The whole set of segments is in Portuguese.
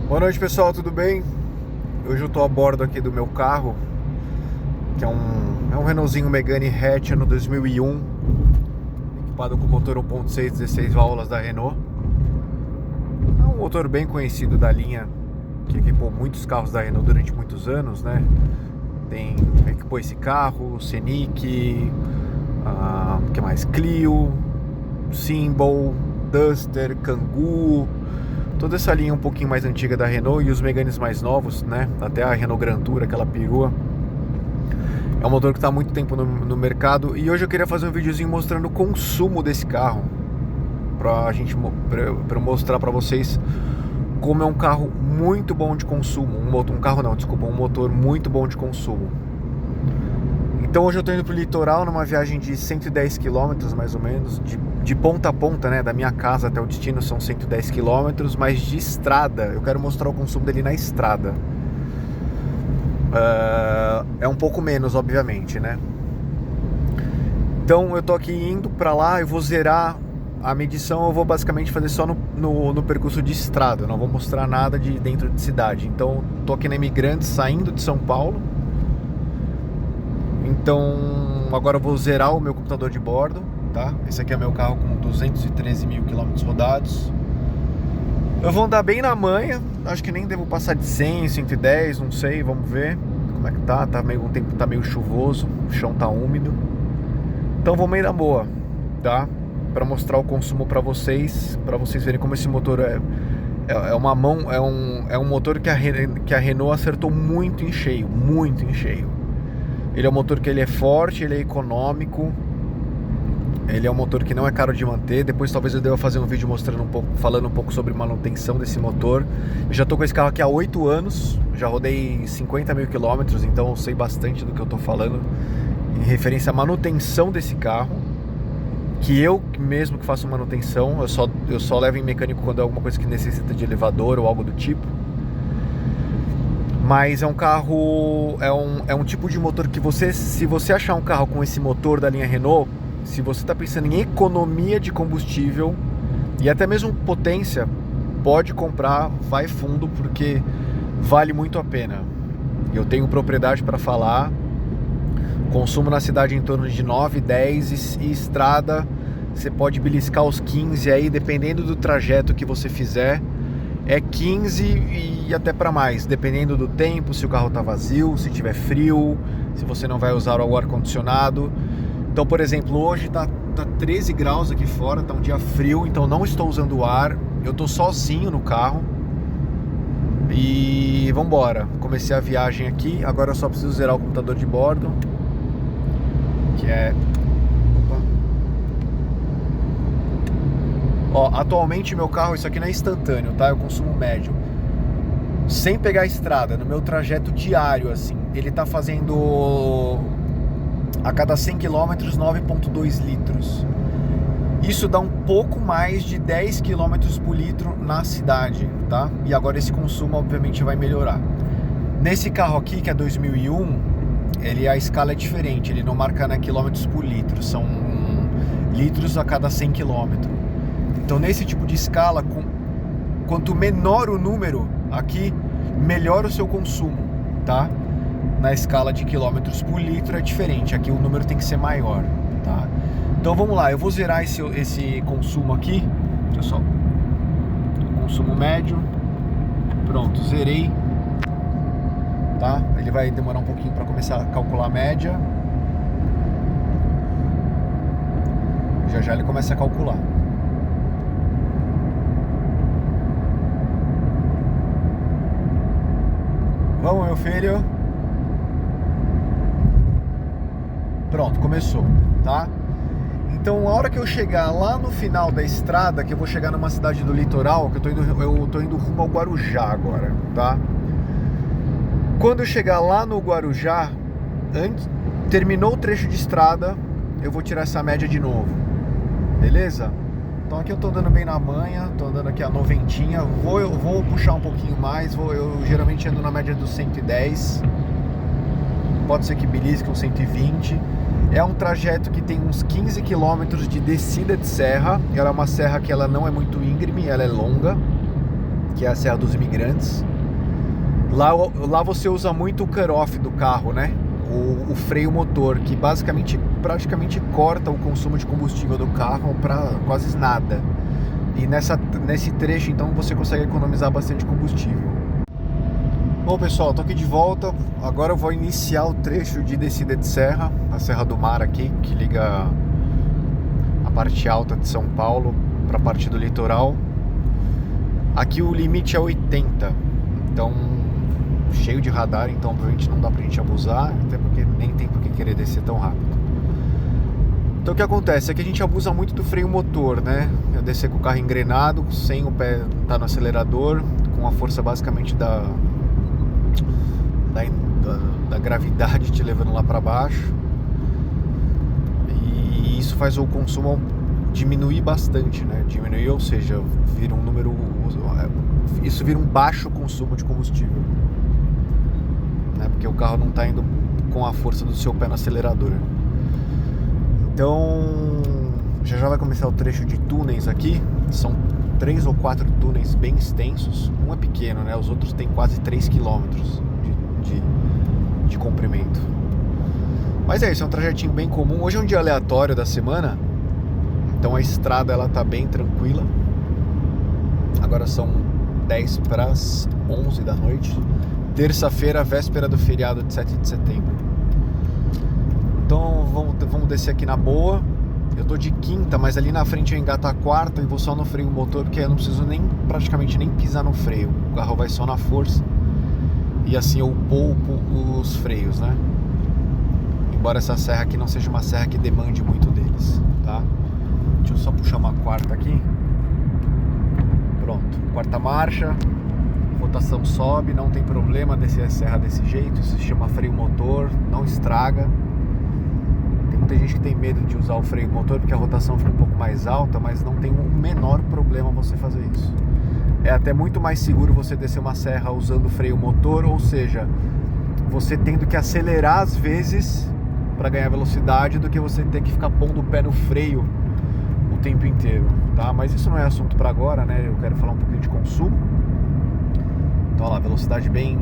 Boa noite, pessoal, tudo bem? Hoje eu estou a bordo aqui do meu carro, que é um Renaultzinho Megane Hatch ano 2001, equipado com motor 1.6 16 válvulas da Renault. É um motor bem conhecido da linha, que equipou muitos carros da Renault durante muitos anos, né? Equipou esse carro, Scenic, que mais? Clio, Symbol, Duster, Kangoo, toda essa linha um pouquinho mais antiga da Renault e os Meganes mais novos, né? Até a Renault Grand Tour, aquela perua. É um motor que está há muito tempo no mercado. E hoje eu queria fazer um videozinho mostrando o consumo desse carro, para eu mostrar para vocês como é um carro muito bom de consumo. Um motor muito bom de consumo. Então hoje eu estou indo para o litoral numa viagem de 110 km mais ou menos, de ponta a ponta, né? Da minha casa até o destino são 110 km, mas de estrada. Eu quero mostrar o consumo dele na estrada. É um pouco menos, obviamente, né? Então eu tô aqui indo para lá, eu vou zerar a medição, eu vou basicamente fazer só no percurso de estrada, não vou mostrar nada de dentro de cidade. Então tô aqui na Imigrantes, saindo de São Paulo. Então agora eu vou zerar o meu computador de bordo, tá? Esse aqui é meu carro com 213 mil quilômetros rodados. Eu vou andar bem na manha, acho que nem devo passar de 100, 110, não sei, vamos ver como é que tá. O tempo tá meio chuvoso, o chão tá úmido. Então vou meio na boa, tá? Para mostrar o consumo para vocês verem como esse motor é um motor que a Renault acertou muito em cheio, muito em cheio. Ele é um motor que ele é forte, ele é econômico, ele é um motor que não é caro de manter. Depois talvez eu deva fazer um vídeo falando um pouco sobre manutenção desse motor. Eu já tô com esse carro aqui há 8 anos, já rodei 50 mil quilômetros, então eu sei bastante do que eu tô falando em referência à manutenção desse carro, que eu mesmo que faço manutenção, eu só levo em mecânico quando é alguma coisa que necessita de elevador ou algo do tipo. Mas é um carro, é um tipo de motor que se você achar um carro com esse motor da linha Renault, se você está pensando em economia de combustível e até mesmo potência, pode comprar, vai fundo, porque vale muito a pena. Eu tenho propriedade para falar. Consumo na cidade em torno de 9, 10 e estrada você pode beliscar os 15 aí, dependendo do trajeto que você fizer. É 15 e até para mais, dependendo do tempo, se o carro tá vazio, se tiver frio, se você não vai usar o ar-condicionado. Então, por exemplo, hoje tá 13 graus aqui fora, tá um dia frio, então não estou usando o ar. Eu tô sozinho no carro. E vambora, comecei a viagem aqui. Agora eu só preciso zerar o computador de bordo, que é... Ó, atualmente meu carro, isso aqui não é instantâneo, tá? Eu consumo médio. Sem pegar a estrada, no meu trajeto diário, assim, ele tá fazendo a cada 100 km 9,2 litros. Isso dá um pouco mais de 10 km por litro na cidade, tá? E agora esse consumo obviamente vai melhorar. Nesse carro aqui, que é 2001, a escala é diferente, ele não marca, né, quilômetros por litro, são litros a cada 100 km. Então nesse tipo de escala, quanto menor o número aqui, melhor o seu consumo, tá? Na escala de quilômetros por litro é diferente, aqui o número tem que ser maior, tá? Então vamos lá, eu vou zerar esse consumo aqui, pessoal. Consumo médio, pronto, zerei, tá? Ele vai demorar um pouquinho para começar a calcular a média. Já ele começa a calcular. Vamos, meu filho. Pronto, começou, tá? Então, a hora que eu chegar lá no final da estrada, que eu vou chegar numa cidade do litoral, que eu tô indo rumo ao Guarujá agora, tá? Quando eu chegar lá no Guarujá, terminou o trecho de estrada, eu vou tirar essa média de novo, beleza? Então aqui eu tô andando bem na manha, tô andando aqui a noventinha, eu vou puxar um pouquinho mais, eu geralmente ando na média dos 110, pode ser que belisque uns 120. É um trajeto que tem uns 15 km de descida de serra. Ela é uma serra que ela não é muito íngreme, ela é longa. que é a Serra dos Imigrantes. Lá você usa muito o cut-off do carro, né? O freio motor, que praticamente corta o consumo de combustível do carro para quase nada. E nesse trecho, então, você consegue economizar bastante combustível. Bom, pessoal, tô aqui de volta. Agora eu vou iniciar o trecho de descida de serra, a Serra do Mar aqui, que liga a parte alta de São Paulo para a parte do litoral. Aqui o limite é 80, então cheio de radar, então obviamente não dá pra gente abusar, até porque nem tem por que querer descer tão rápido. Então o que acontece é que a gente abusa muito do freio motor, né? Eu descer com o carro engrenado, sem o pé estar no acelerador, com a força basicamente da gravidade te levando lá para baixo, e isso faz o consumo diminuir bastante, né? Diminuir, ou seja, vira um número, isso vira um baixo consumo de combustível, né? Porque o carro não está indo com a força do seu pé no acelerador. Então já vai começar o trecho de túneis aqui. São 3 ou 4 túneis bem extensos. Um é pequeno, né? Os outros têm quase 3 km de comprimento. Mas é isso, é um trajetinho bem comum. Hoje é um dia aleatório da semana, então a estrada ela tá bem tranquila. Agora são 10 para as 11 da noite. Terça-feira, véspera do feriado de 7 de setembro. Então vamos descer aqui na boa. Eu tô de quinta, mas ali na frente eu engato a quarta e vou só no freio motor, porque eu não preciso praticamente nem pisar no freio. O carro vai só na força. E assim eu poupo os freios, né? Embora essa serra aqui não seja uma serra que demande muito deles, tá? Deixa eu só puxar uma quarta aqui. Pronto, quarta marcha. Rotação sobe, não tem problema descer a serra desse jeito. Isso se chama freio motor, não estraga. Tem muita gente que tem medo de usar o freio motor porque a rotação fica um pouco mais alta, mas não tem o menor problema você fazer isso. É até muito mais seguro você descer uma serra usando o freio motor, ou seja, você tendo que acelerar às vezes para ganhar velocidade, do que você ter que ficar pondo o pé no freio o tempo inteiro, tá? Mas isso não é assunto para agora, né? Eu quero falar um pouquinho de consumo. Então, olha lá, velocidade bem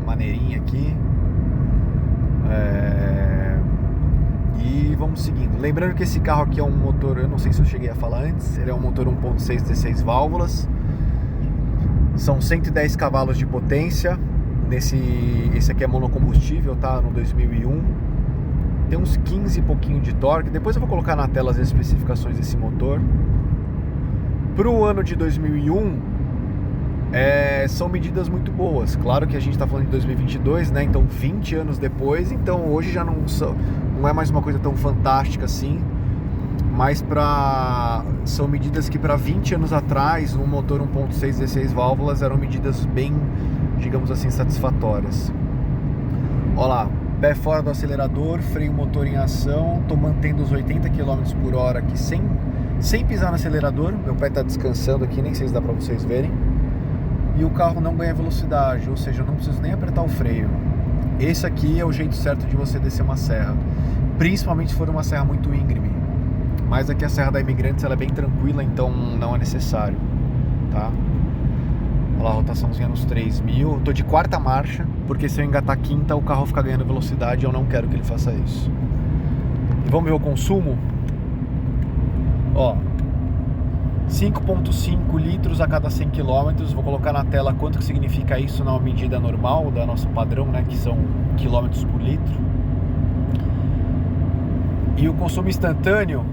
maneirinha aqui. E vamos seguindo. Lembrando que esse carro aqui é um motor, eu não sei se eu cheguei a falar antes, ele é um motor 1.6 16 válvulas. São 110 cavalos de potência. Esse aqui é monocombustível, tá? No 2001. Tem uns 15 e pouquinho de torque. Depois eu vou colocar na tela as especificações desse motor. Para o ano de 2001, são medidas muito boas. Claro que a gente está falando de 2022, né? Então 20 anos depois. Então hoje já não é mais uma coisa tão fantástica assim. Mas são medidas que para 20 anos atrás, um motor 1.6 16 válvulas eram medidas bem, digamos assim, satisfatórias. Olha lá, pé fora do acelerador, freio motor em ação, estou mantendo os 80 km por hora aqui sem pisar no acelerador. Meu pé está descansando aqui, nem sei se dá para vocês verem. E o carro não ganha velocidade, ou seja, eu não preciso nem apertar o freio. Esse aqui é o jeito certo de você descer uma serra, principalmente se for uma serra muito íngreme. Mas aqui a Serra da Imigrantes ela é bem tranquila, então não é necessário, tá? Olha lá, a rotaçãozinha nos 3.000. Eu tô de quarta marcha, porque se eu engatar quinta o carro fica ganhando velocidade e eu não quero que ele faça isso. E vamos ver o consumo? Ó, 5.5 litros a cada 100 km. Vou colocar na tela quanto que significa isso na medida normal da nosso padrão, né? Que são quilômetros por litro. E o consumo instantâneo,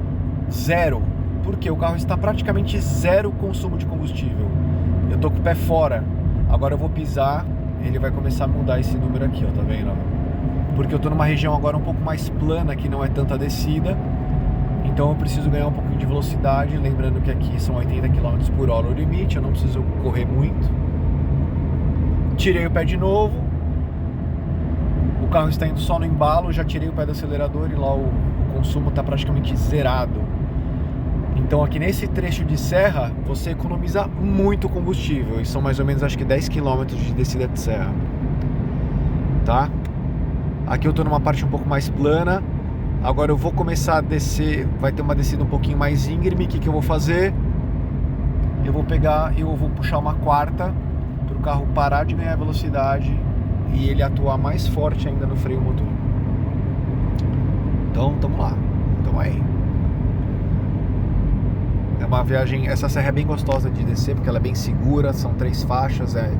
0, porque o carro está praticamente zero consumo de combustível. Eu tô com o pé fora, agora eu vou pisar, ele vai começar a mudar esse número aqui, ó, tá vendo? Porque eu tô numa região agora um pouco mais plana, que não é tanta descida, então eu preciso ganhar um pouquinho de velocidade, lembrando que aqui são 80 km por hora o limite, eu não preciso correr muito. Tirei o pé de novo, o carro está indo só no embalo, já tirei o pé do acelerador e lá o consumo está praticamente zerado. Então aqui nesse trecho de serra você economiza muito combustível, e são mais ou menos acho que 10 km de descida de serra, tá? Aqui eu estou numa parte um pouco mais plana. Agora eu vou começar a descer, vai ter uma descida um pouquinho mais íngreme. O que eu vou fazer? eu vou puxar uma quarta para o carro parar de ganhar velocidade e ele atuar mais forte ainda no freio motor. Então, tamo lá, tamo aí. É uma viagem, essa serra é bem gostosa de descer porque ela é bem segura, são 3 faixas, é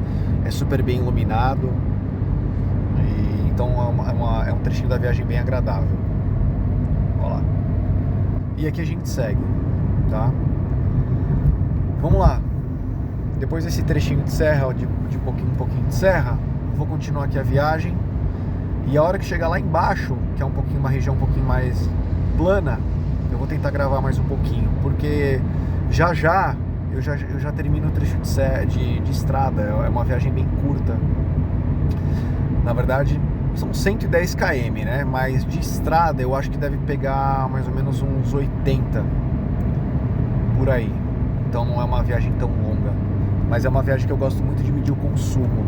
super bem iluminado. E, então é um trechinho da viagem bem agradável. Olha lá. E aqui a gente segue, tá? Vamos lá. Depois desse trechinho de serra, de um pouquinho de serra, eu vou continuar aqui a viagem. E a hora que chegar lá embaixo, que é uma região um pouquinho mais plana, eu vou tentar gravar mais um pouquinho, porque eu já termino o trecho de estrada. É uma viagem bem curta. Na verdade, são 110 km, né? Mas de estrada eu acho que deve pegar mais ou menos uns 80 por aí. Então não é uma viagem tão longa, mas é uma viagem que eu gosto muito de medir o consumo.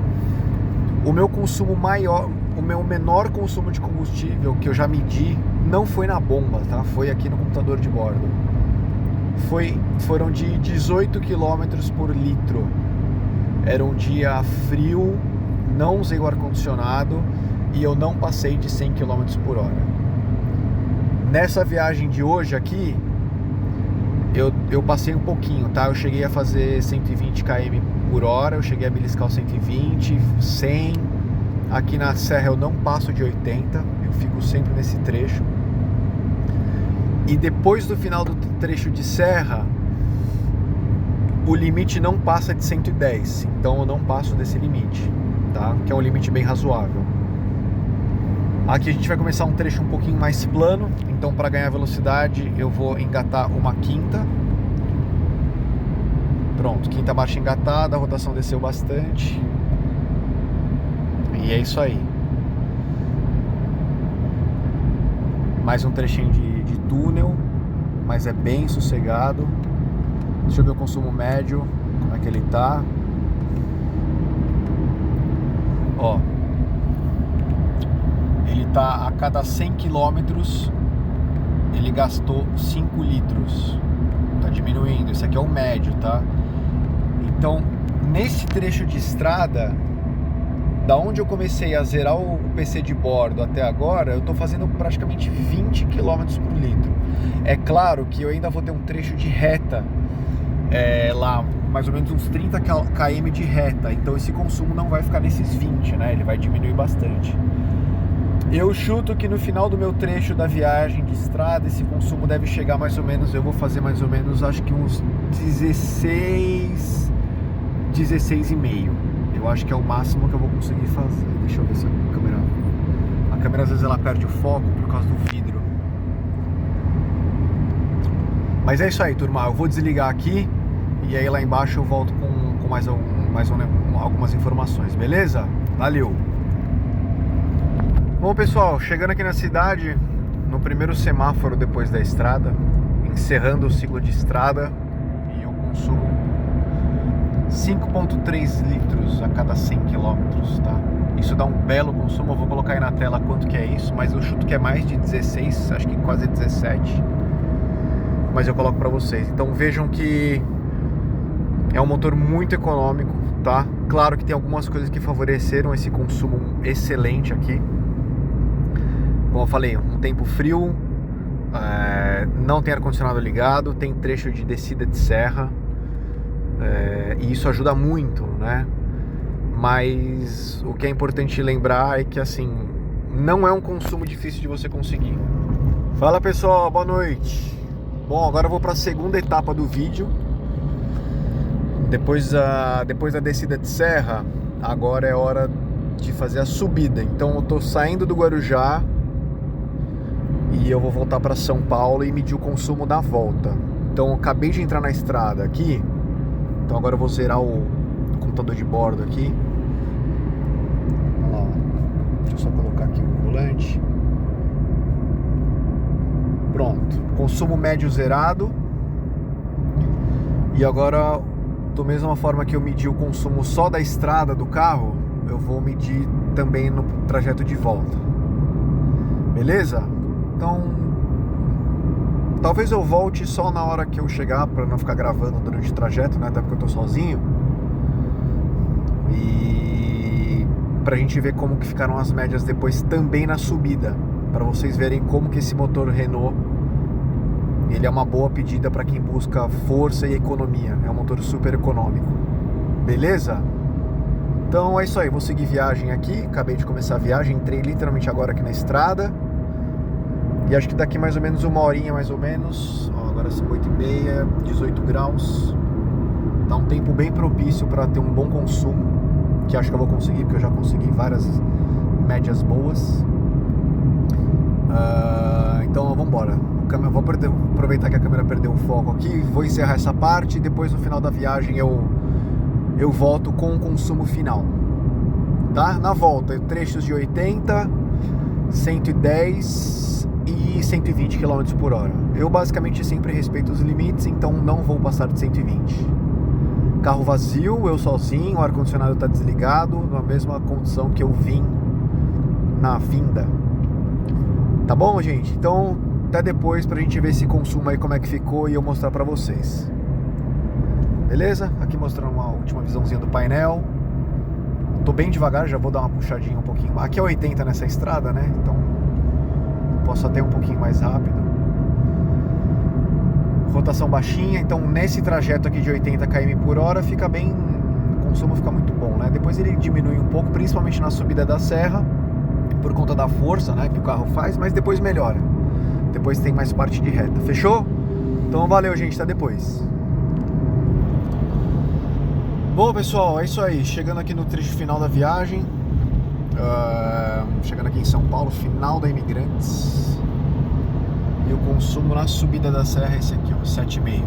O meu consumo maior, o meu menor consumo de combustível que eu já medi não foi na bomba, tá? Foi aqui no computador de bordo. Foram de 18 km por litro. Era um dia frio, não usei o ar-condicionado e eu não passei de 100 km por hora. Nessa viagem de hoje aqui, eu passei um pouquinho, tá? Eu cheguei a fazer 120 km por hora, eu cheguei a beliscar os 120, 100. Aqui na serra eu não passo de 80, eu fico sempre nesse trecho. E depois do final do trecho de serra, o limite não passa de 110, então eu não passo desse limite, tá? Que é um limite bem razoável. Aqui a gente vai começar um trecho um pouquinho mais plano, então para ganhar velocidade eu vou engatar uma quinta. Pronto, quinta marcha engatada, a rotação desceu bastante. E é isso aí. Mais um trechinho de túnel, mas é bem sossegado. Deixa eu ver o consumo médio, como é que ele tá. Ó, ele tá a cada 100 km ele gastou 5 litros. Tá diminuindo, esse aqui é o médio, tá? Então, nesse trecho de estrada, da onde eu comecei a zerar o PC de bordo até agora, eu tô fazendo praticamente 20 km por litro. É claro que eu ainda vou ter um trecho de reta, lá mais ou menos uns 30 km de reta, então esse consumo não vai ficar nesses 20, né? Ele vai diminuir bastante. Eu chuto que no final do meu trecho da viagem de estrada, esse consumo deve chegar mais ou menos, eu vou fazer mais ou menos, acho que uns 16,5. Eu acho que é o máximo que eu vou conseguir fazer. Deixa eu ver se a câmera às vezes ela perde o foco por causa do vidro. Mas é isso aí, turma. Eu vou desligar aqui e aí lá embaixo eu volto com algumas informações, beleza? Valeu! Bom, pessoal, chegando aqui na cidade, no primeiro semáforo depois da estrada, encerrando o ciclo de estrada, e eu consumo 5,3 litros a cada 100 km, tá? Isso dá um belo consumo, eu vou colocar aí na tela quanto que é isso, mas eu chuto que é mais de 16, acho que quase 17, mas eu coloco pra vocês. Então vejam que é um motor muito econômico, tá? Claro que tem algumas coisas que favoreceram esse consumo excelente aqui. Como eu falei, um tempo frio, não tem ar-condicionado ligado, tem trecho de descida de serra, e isso ajuda muito, né? Mas o que é importante lembrar é que, assim, não é um consumo difícil de você conseguir. Fala, pessoal, boa noite. Bom, agora eu vou para a segunda etapa do vídeo. Depois da descida de serra, agora é hora de fazer a subida. Então eu tô saindo do Guarujá e eu vou voltar para São Paulo e medir o consumo da volta. Então eu acabei de entrar na estrada aqui, então agora eu vou zerar o computador de bordo aqui. Vamos lá, deixa eu só colocar aqui o volante. Pronto, consumo médio zerado. E agora, da mesma forma que eu medi o consumo só da estrada do carro, eu vou medir também no trajeto de volta. Beleza? Então, Talvez eu volte só na hora que eu chegar, pra não ficar gravando durante o trajeto, né? Até porque eu tô sozinho. E pra gente ver como que ficaram as médias depois também na subida, pra vocês verem como que esse motor Renault, ele é uma boa pedida pra quem busca força e economia. É um motor super econômico. Beleza? Então é isso aí, vou seguir viagem aqui. Acabei de começar a viagem, entrei literalmente agora aqui na estrada. E acho que daqui mais ou menos uma horinha, mais ou menos. Ó, agora são 8h30, 18 graus. Tá um tempo bem propício para ter um bom consumo, que acho que eu vou conseguir, porque eu já consegui várias médias boas. Então vamos embora. Vou aproveitar que a câmera perdeu o foco aqui. Vou encerrar essa parte e depois no final da viagem eu volto com o consumo final. Tá? Na volta, trechos de 80, 110 e 120 km por hora. Eu basicamente sempre respeito os limites, então não vou passar de 120. Carro vazio, eu sozinho, o ar-condicionado está desligado, na mesma condição que eu vim na vinda. Tá bom, gente? Então, até depois pra gente ver esse consumo aí, como é que ficou, e eu mostrar pra vocês. Beleza? Aqui mostrando uma última visãozinha do painel. Tô bem devagar, já vou dar uma puxadinha um pouquinho. Aqui é 80 nessa estrada, né? Então posso até um pouquinho mais rápido. Rotação baixinha, então nesse trajeto aqui de 80 km por hora fica bem, o consumo fica muito bom, né? Depois ele diminui um pouco, principalmente na subida da serra, por conta da força, né, que o carro faz, mas depois melhora. Depois tem mais parte de reta. Fechou? Então valeu, gente, até depois. Bom, pessoal, é isso aí. Chegando aqui no trecho final da viagem. Chegando aqui em São Paulo, final da Imigrantes. E o consumo na subida da serra é esse aqui, ó, 7,5.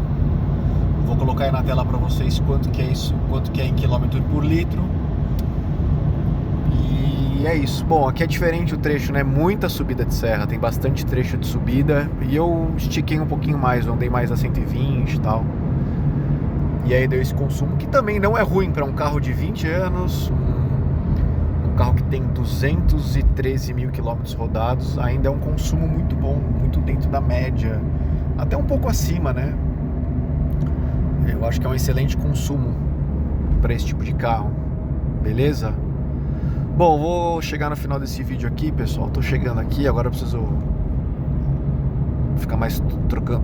Vou colocar aí na tela para vocês quanto que é isso, quanto que é em quilômetro por litro. E é isso. Bom, aqui é diferente o trecho, né? Muita subida de serra, tem bastante trecho de subida. E eu estiquei um pouquinho mais, eu andei mais a 120 e tal. E aí deu esse consumo, que também não é ruim para um carro de 20 anos, um carro que tem 213 mil quilômetros rodados, ainda é um consumo muito bom, muito dentro da média, até um pouco acima, né? Eu acho que é um excelente consumo para esse tipo de carro, beleza? Bom, vou chegar no final desse vídeo aqui, pessoal. Tô chegando aqui, agora eu preciso ficar mais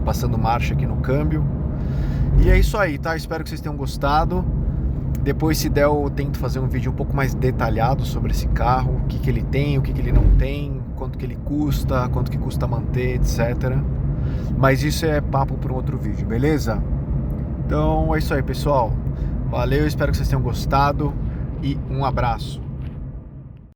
passando marcha aqui no câmbio. E é isso aí, tá? Espero que vocês tenham gostado. Depois, se der, eu tento fazer um vídeo um pouco mais detalhado sobre esse carro, o que que ele tem, o que que ele não tem, quanto que ele custa, quanto que custa manter, etc. Mas isso é papo para um outro vídeo, beleza? Então é isso aí, pessoal. Valeu, espero que vocês tenham gostado e um abraço.